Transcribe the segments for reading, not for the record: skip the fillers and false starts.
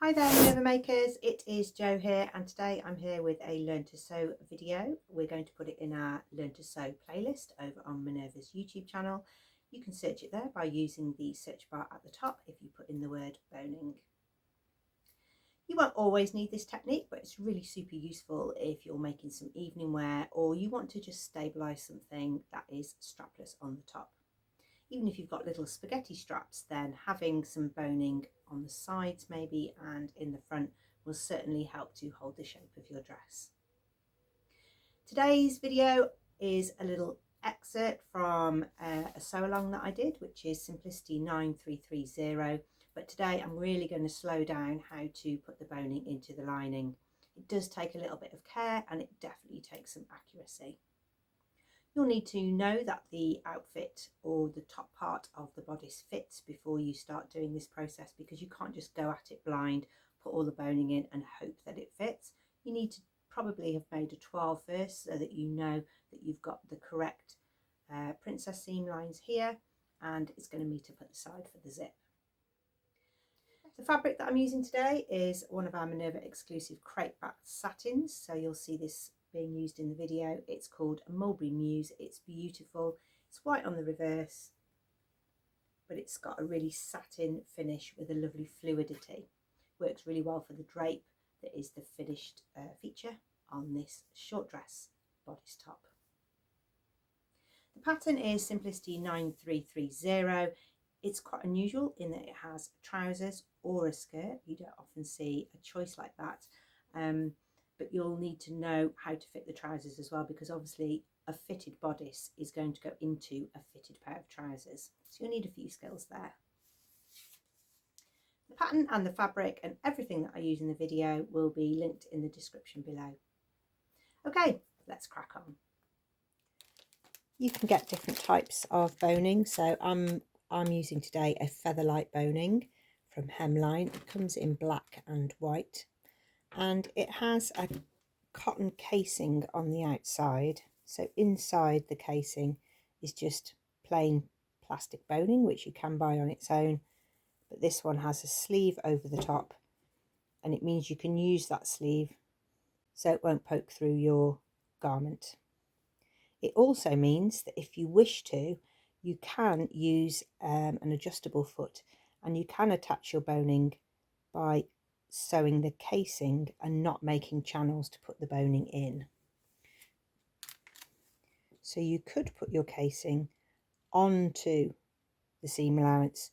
Hi there Minerva makers, it is Jo here, and today I'm here with a Learn to Sew video. We're going to put it in our Learn to Sew playlist over on Minerva's YouTube channel. You can search it there by using the search bar at the top if you put in the word boning. You won't always need this technique, but it's really super useful if you're making some evening wear or you want to just stabilise something that is strapless on the top. Even if you've got little spaghetti straps, then having some boning on the sides maybe and in the front will certainly help to hold the shape of your dress. Today's video is a little excerpt from a sew along that I did, which is Simplicity 9330, but today I'm really going to slow down how to put the boning into the lining. It does take a little bit of care and it definitely takes some accuracy. You'll need to know that the outfit or the top part of the bodice fits before you start doing this process, because you can't just go at it blind, put all the boning in and hope that it fits. You need to probably have made a 12 first so that you know that you've got the correct princess seam lines here, and it's going to meet up at the side for the zip. The fabric that I'm using today is one of our Minerva exclusive crepe backed satins, so you'll see this being used in the video. It's called Mulberry Muse. It's beautiful. It's white on the reverse, but it's got a really satin finish with a lovely fluidity. Works really well for the drape that is the finished feature on this short dress bodice top. The pattern is Simplicity 9330. It's quite unusual in that it has trousers or a skirt. You don't often see a choice like that. But you'll need to know how to fit the trousers as well, because obviously a fitted bodice is going to go into a fitted pair of trousers. So you'll need a few skills there. The pattern and the fabric and everything that I use in the video will be linked in the description below. Okay, let's crack on. You can get different types of boning. So I'm using today a featherlight boning from Hemline. It comes in black and white, and it has a cotton casing on the outside. So inside the casing is just plain plastic boning, which you can buy on its own, but this one has a sleeve over the top, and it means you can use that sleeve so it won't poke through your garment. It also means that if you wish to, you can use an adjustable foot, and you can attach your boning by sewing the casing and not making channels to put the boning in. So you could put your casing onto the seam allowance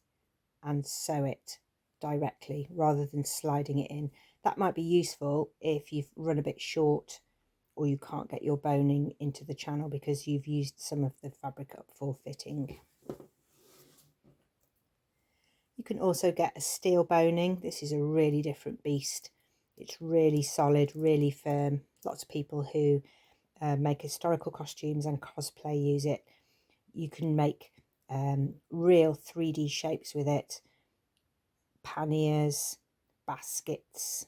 and sew it directly rather than sliding it in. That might be useful if you've run a bit short or you can't get your boning into the channel because you've used some of the fabric up for fitting. You can also get a steel boning. This is a really different beast. It's really solid, really firm. Lots of people who make historical costumes and cosplay use it. You can make real 3D shapes with it. Panniers, baskets.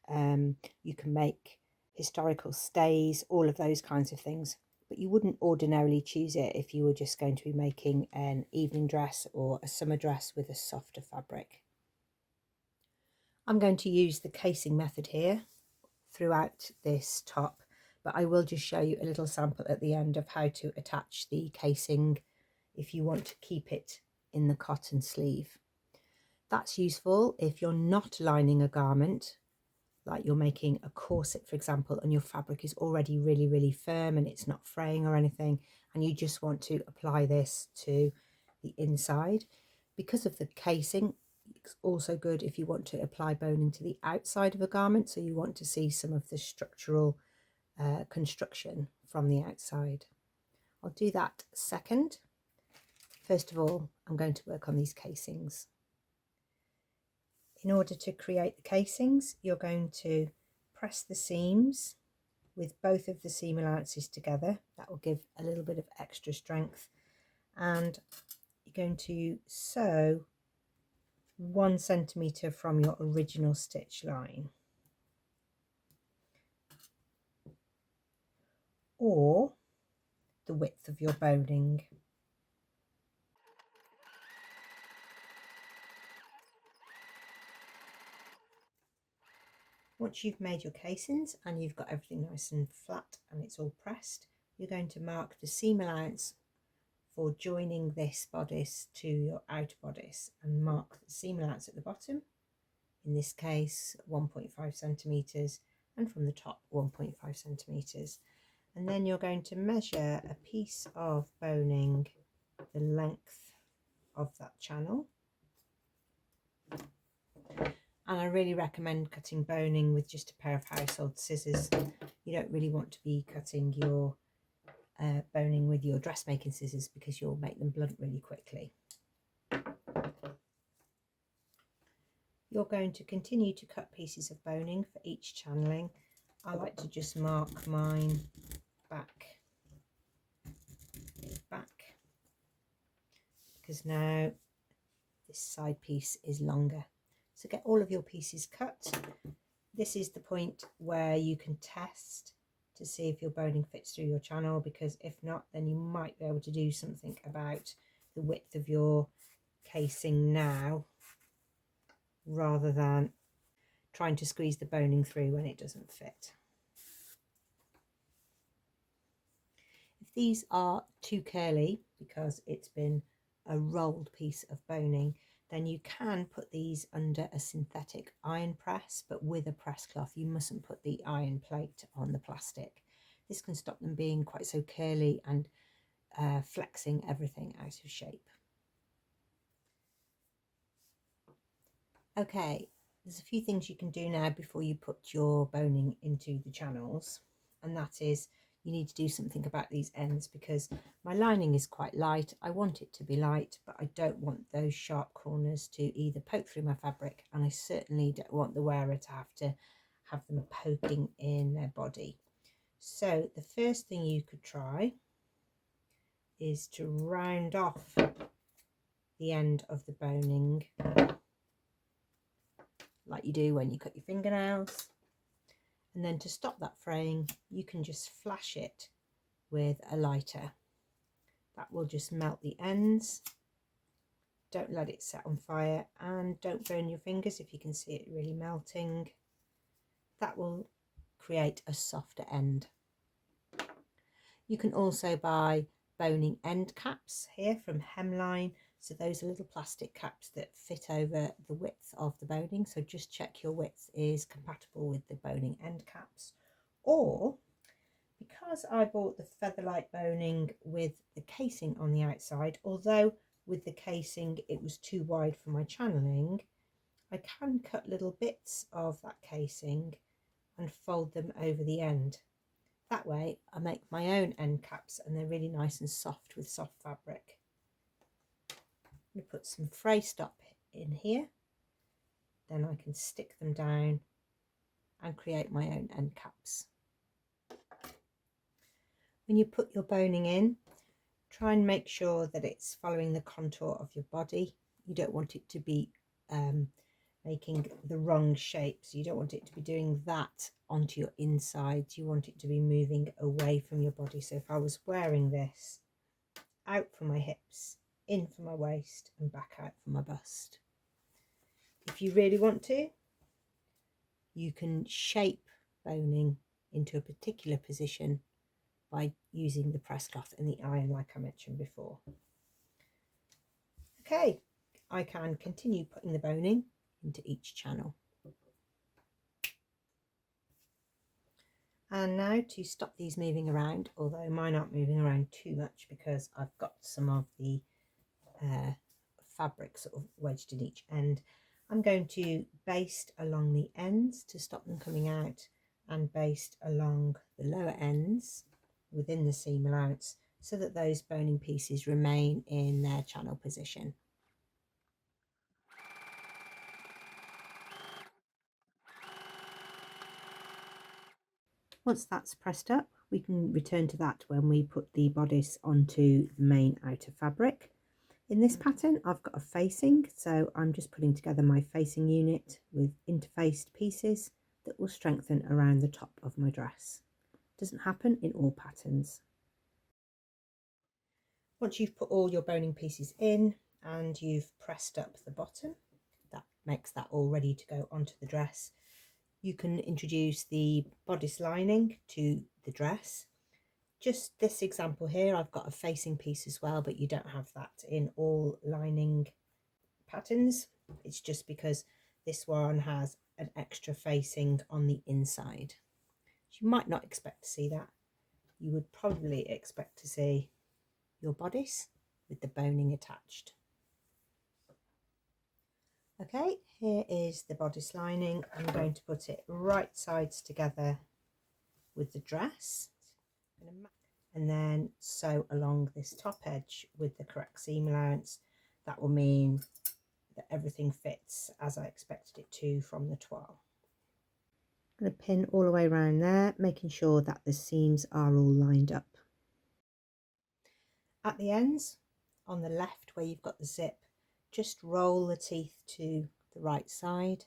You can make historical stays, all of those kinds of things. But you wouldn't ordinarily choose it if you were just going to be making an evening dress or a summer dress with a softer fabric. I'm going to use the casing method here throughout this top, but I will just show you a little sample at the end of how to attach the casing if you want to keep it in the cotton sleeve. That's useful if you're not lining a garment, like you're making a corset, for example, and your fabric is already really firm and it's not fraying or anything, and you just want to apply this to the inside. Because of the casing, it's also good if you want to apply boning to the outside of a garment, so you want to see some of the structural construction from the outside. I'll do that second. First of all, I'm going to work on these casings. In order to create the casings, you're going to press the seams with both of the seam allowances together. That will give a little bit of extra strength. And you're going to sew 1 centimetre from your original stitch line, or the width of your boning. Once you've made your casings and you've got everything nice and flat and it's all pressed, you're going to mark the seam allowance for joining this bodice to your outer bodice and mark the seam allowance at the bottom, in this case 1.5 centimetres, and from the top 1.5 centimetres. And then you're going to measure a piece of boning the length of that channel. And I really recommend cutting boning with just a pair of household scissors. You don't really want to be cutting your boning with your dressmaking scissors because you'll make them blunt really quickly. You're going to continue to cut pieces of boning for each channeling. I like to just mark mine back, because now this side piece is longer. So get all of your pieces cut. This is the point where you can test to see if your boning fits through your channel, because if not, then you might be able to do something about the width of your casing now, rather than trying to squeeze the boning through when it doesn't fit. If these are too curly because it's been a rolled piece of boning, then you can put these under a synthetic iron press, but with a press cloth. You mustn't put the iron plate on the plastic. This can stop them being quite so curly and flexing everything out of shape. Okay, there's a few things you can do now before you put your boning into the channels, and that is you need to do something about these ends, because my lining is quite light. I want it to be light, but I don't want those sharp corners to either poke through my fabric, and I certainly don't want the wearer to have them poking in their body. So the first thing you could try is to round off the end of the boning like you do when you cut your fingernails. And then to stop that fraying, you can just flash it with a lighter. That will just melt the ends. Don't let it set on fire, and don't burn your fingers if you can see it really melting. That will create a softer end. You can also buy boning end caps here from Hemline. So those are little plastic caps that fit over the width of the boning. So just check your width is compatible with the boning end caps. Or, because I bought the Featherlight boning with the casing on the outside, although with the casing it was too wide for my channeling, I can cut little bits of that casing and fold them over the end. That way I make my own end caps, and they're really nice and soft with soft fabric. I'm going to put some fray stop in here, then I can stick them down and create my own end caps. When you put your boning in, try and make sure that it's following the contour of your body. You don't want it to be making the wrong shapes. You don't want it to be doing that onto your insides. You want it to be moving away from your body. So if I was wearing this, out from my hips, in from my waist, and back out from my bust. If you really want to, you can shape boning into a particular position by using the press cloth and the iron like I mentioned before. Okay, I can continue putting the boning into each channel. And now to stop these moving around, although mine aren't moving around too much because I've got some of the fabric sort of wedged in each end, I'm going to baste along the ends to stop them coming out, and baste along the lower ends within the seam allowance so that those boning pieces remain in their channel position. Once that's pressed up, we can return to that when we put the bodice onto the main outer fabric. In this pattern I've got a facing, so I'm just putting together my facing unit with interfaced pieces that will strengthen around the top of my dress. Doesn't happen in all patterns. Once you've put all your boning pieces in and you've pressed up the bottom, that makes that all ready to go onto the dress. you can introduce the bodice lining to the dress. Just this example here, I've got a facing piece as well, but you don't have that in all lining patterns. It's just because this one has an extra facing on the inside. You might not expect to see that. You would probably expect to see your bodice with the boning attached. Okay, here is the bodice lining. I'm going to put it right sides together with the dress and then sew along this top edge with the correct seam allowance. That will mean that everything fits as I expected it to from the toile. I'm going to pin all the way around there, making sure that the seams are all lined up. At the ends, on the left where you've got the zip, just roll the teeth to the right side.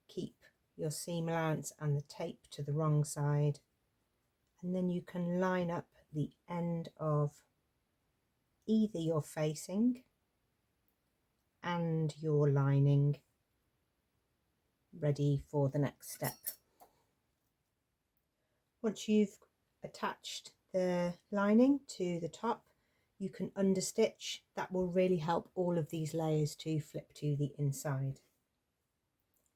Keep your seam allowance and the tape to the wrong side. And then you can line up the end of either your facing and your lining, ready for the next step. Once you've attached the lining to the top, you can understitch. That will really help all of these layers to flip to the inside.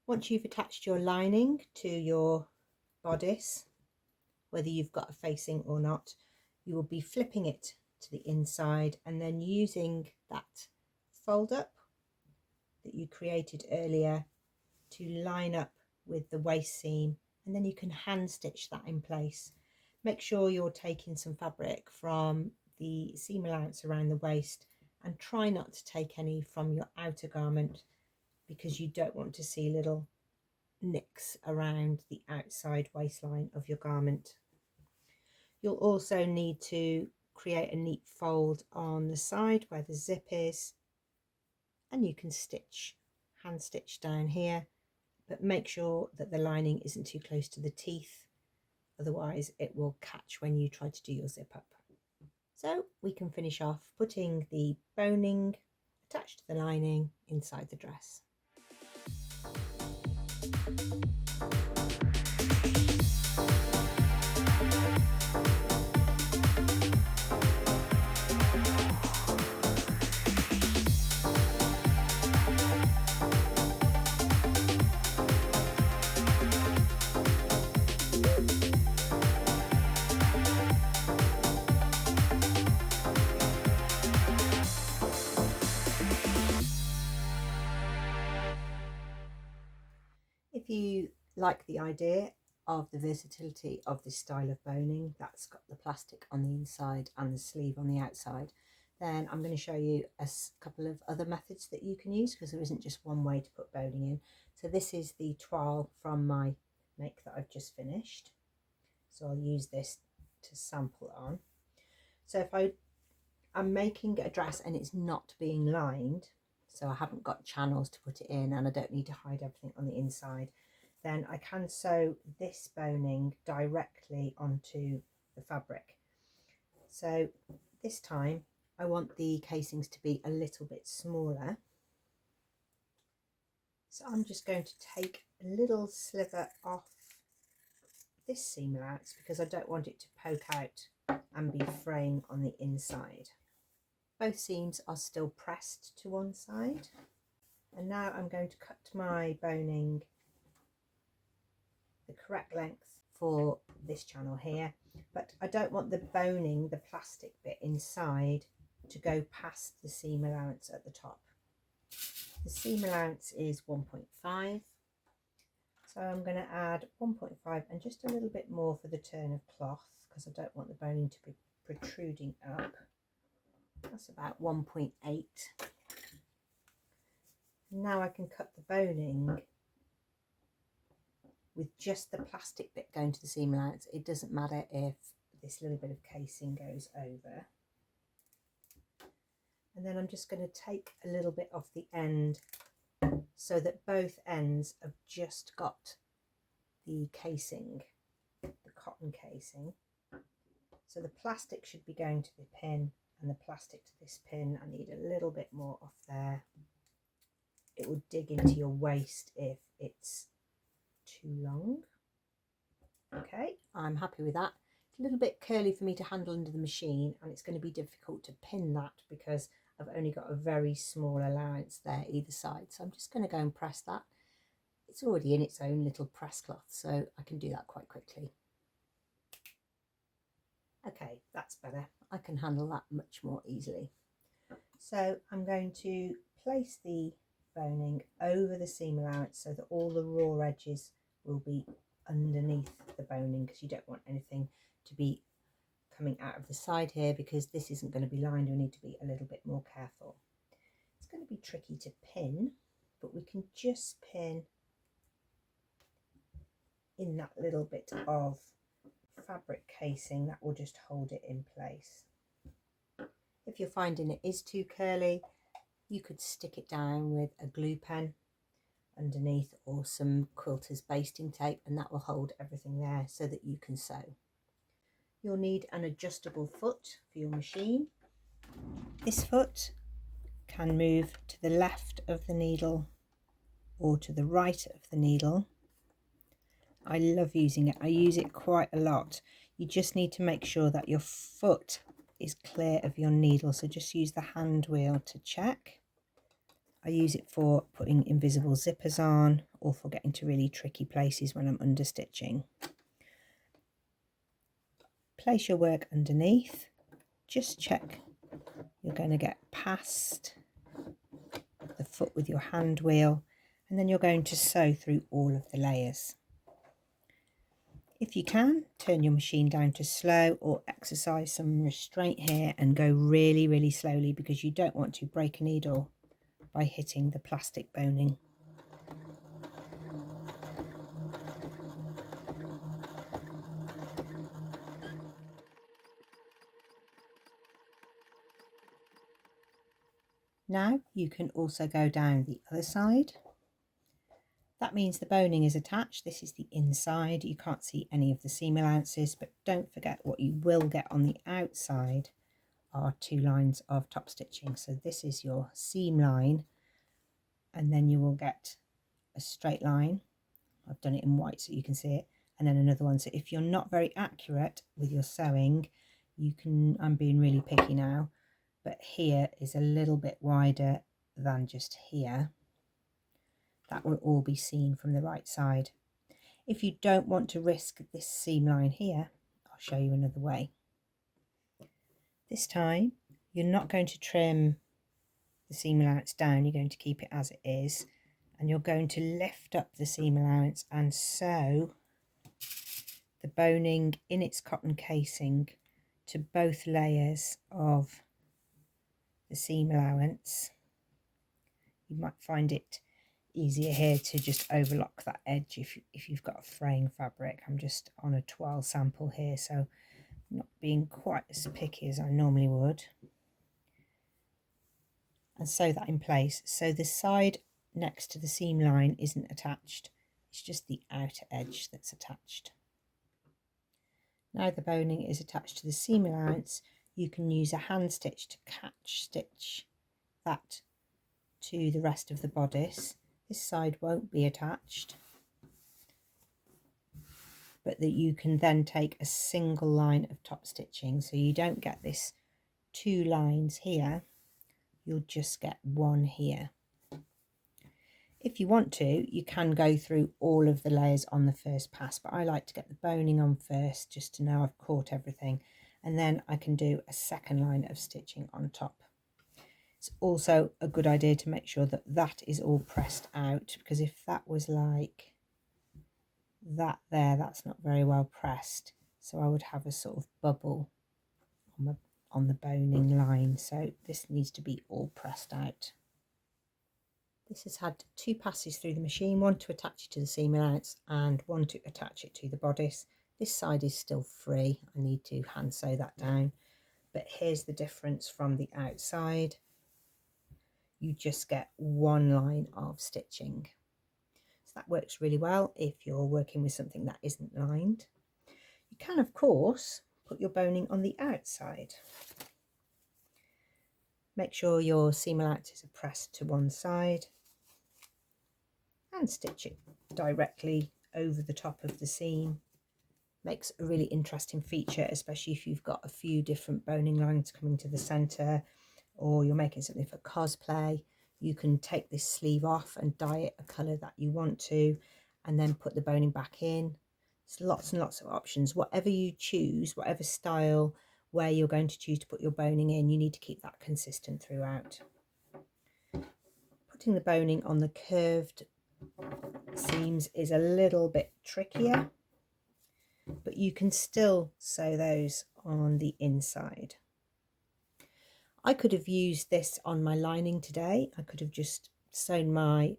Once you've attached your lining to your bodice, whether you've got a facing or not, you will be flipping it to the inside and then using that fold up that you created earlier to line up with the waist seam, and then you can hand stitch that in place. Make sure you're taking some fabric from the seam allowance around the waist and try not to take any from your outer garment, because you don't want to see little nicks around the outside waistline of your garment. You'll also need to create a neat fold on the side where the zip is, and you can hand stitch down here, but make sure that the lining isn't too close to the teeth, otherwise it will catch when you try to do your zip up. So we can finish off putting the boning attached to the lining inside the dress. If you like the idea of the versatility of this style of boning that's got the plastic on the inside and the sleeve on the outside, then I'm going to show you a couple of other methods that you can use, because there isn't just one way to put boning in. So this is the toile from my make that I've just finished, so I'll use this to sample on. So if I'm making a dress and it's not being lined, so I haven't got channels to put it in and I don't need to hide everything on the inside, then I can sew this boning directly onto the fabric. So this time I want the casings to be a little bit smaller, so I'm just going to take a little sliver off this seam allowance because I don't want it to poke out and be fraying on the inside. Both seams are still pressed to one side, and now I'm going to cut my boning the correct length for this channel here, but I don't want the boning, the plastic bit inside, to go past the seam allowance at the top. The seam allowance is 1.5, so I'm going to add 1.5 and just a little bit more for the turn of cloth, because I don't want the boning to be protruding up. That's about 1.8. Now I can cut the boning with just the plastic bit going to the seam allowance. It doesn't matter if this little bit of casing goes over. And then I'm just going to take a little bit off the end so that both ends have just got the casing, the cotton casing. So the plastic should be going to the pin and the plastic to this pin. I need a little bit more off there. It will dig into your waist if it's too long. Okay, I'm happy with that. It's a little bit curly for me to handle under the machine, and it's going to be difficult to pin that because I've only got a very small allowance there either side. So I'm just going to go and press that. It's already in its own little press cloth, so I can do that quite quickly. Okay, that's better. I can handle that much more easily. So I'm going to place the boning over the seam allowance so that all the raw edges will be underneath the boning, because you don't want anything to be coming out of the side here, because this isn't going to be lined. We need to be a little bit more careful. It's going to be tricky to pin, but we can just pin in that little bit of fabric casing that will just hold it in place. If you're finding it is too curly, you could stick it down with a glue pen underneath or some quilter's basting tape, and that will hold everything there so that you can sew. You'll need an adjustable foot for your machine. This foot can move to the left of the needle or to the right of the needle. I love using it. I use it quite a lot. You just need to make sure that your foot is clear of your needle, so just use the hand wheel to check. I use it for putting invisible zippers on or for getting to really tricky places when I'm understitching. Place your work underneath. Just check you're going to get past the foot with your hand wheel, and then you're going to sew through all of the layers. If you can, turn your machine down to slow or exercise some restraint here and go really, really slowly, because you don't want to break a needle by hitting the plastic boning. Now you can also go down the other side. That means the boning is attached. This is the inside. You can't see any of the seam allowances, but don't forget what you will get on the outside are 2 lines of top stitching. So this is your seam line, and then you will get a straight line. I've done it in white so you can see it, and then another one. So if you're not very accurate with your sewing, you can, I'm being really picky now, but here is a little bit wider than just here. That will all be seen from the right side. If you don't want to risk this seam line here, I'll show you another way. This time you're not going to trim the seam allowance down, you're going to keep it as it is, and you're going to lift up the seam allowance and sew the boning in its cotton casing to both layers of the seam allowance. You might find it easier here to just overlock that edge if you've got a fraying fabric. I'm just on a toile sample here, so I'm not being quite as picky as I normally would. And sew that in place so the side next to the seam line isn't attached, it's just the outer edge that's attached. Now the boning is attached to the seam allowance, you can use a hand stitch to catch stitch that to the rest of the bodice. This side won't be attached, but that you can then take a single line of top stitching, so you don't get this 2 lines here, you'll just get 1 here. If you want to, you can go through all of the layers on the first pass, but I like to get the boning on first just to know I've caught everything, and then I can do a second line of stitching on top. It's also a good idea to make sure that that is all pressed out, because if that was like that there, that's not very well pressed. So I would have a sort of bubble on the boning line. So this needs to be all pressed out. This has had 2 passes through the machine, one to attach it to the seam allowance and one to attach it to the bodice. This side is still free. I need to hand sew that down. But here's the difference from the outside. You just get 1 line of stitching. So that works really well if you're working with something that isn't lined. You can, of course, put your boning on the outside. Make sure your seam allowances are pressed to one side and stitch it directly over the top of the seam. Makes a really interesting feature, especially if you've got a few different boning lines coming to the centre, or you're making something for cosplay. You can take this sleeve off and dye it a colour that you want to, and then put the boning back in. There's lots and lots of options. Whatever you choose, whatever style, where you're going to choose to put your boning in, you need to keep that consistent throughout. Putting the boning on the curved seams is a little bit trickier, but you can still sew those on the inside. I could have used this on my lining today. I could have just sewn my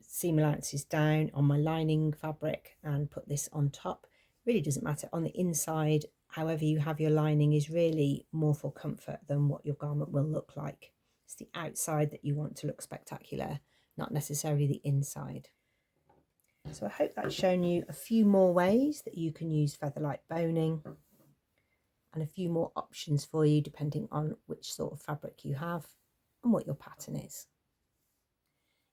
seam allowances down on my lining fabric and put this on top. It really doesn't matter. On the inside, however you have your lining is really more for comfort than what your garment will look like. It's the outside that you want to look spectacular, not necessarily the inside. So I hope that's shown you a few more ways that you can use featherlight boning, and a few more options for you depending on which sort of fabric you have and what your pattern is.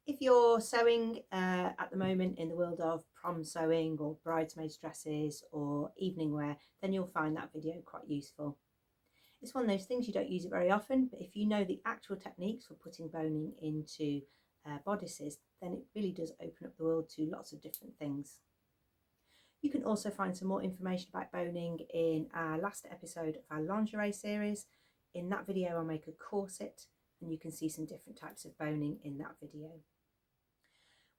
If you're sewing at the moment in the world of prom sewing or bridesmaids dresses or evening wear, then you'll find that video quite useful. It's one of those things, you don't use it very often, but if you know the actual techniques for putting boning into bodices, then it really does open up the world to lots of different things. You can also find some more information about boning in our last episode of our lingerie series. In that video I make a corset, and you can see some different types of boning in that video.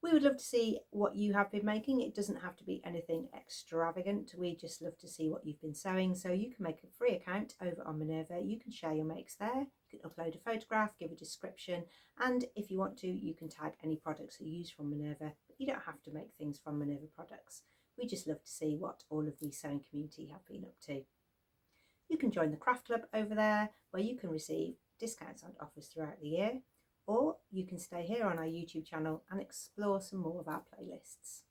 We would love to see what you have been making. It doesn't have to be anything extravagant. We just love to see what you've been sewing. So you can make a free account over on Minerva. You can share your makes there. You can upload a photograph, give a description, and if you want to, you can tag any products that you use from Minerva. But you don't have to make things from Minerva products. We just love to see what all of the sewing community have been up to. You can join the craft club over there, where you can receive discounts and offers throughout the year, or you can stay here on our YouTube channel and explore some more of our playlists.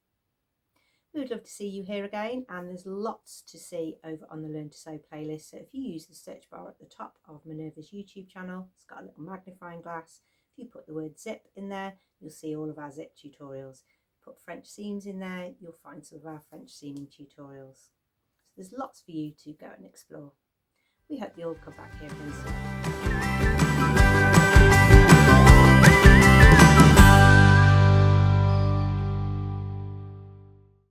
We would love to see you here again, and there's lots to see over on the Learn to Sew playlist. So if you use the search bar at the top of Minerva's YouTube channel, it's got a little magnifying glass. If you put the word zip in there, you'll see all of our zip tutorials. Put French seams in there, you'll find some of our French seaming tutorials. So there's lots for you to go and explore. We hope you all come back here again soon.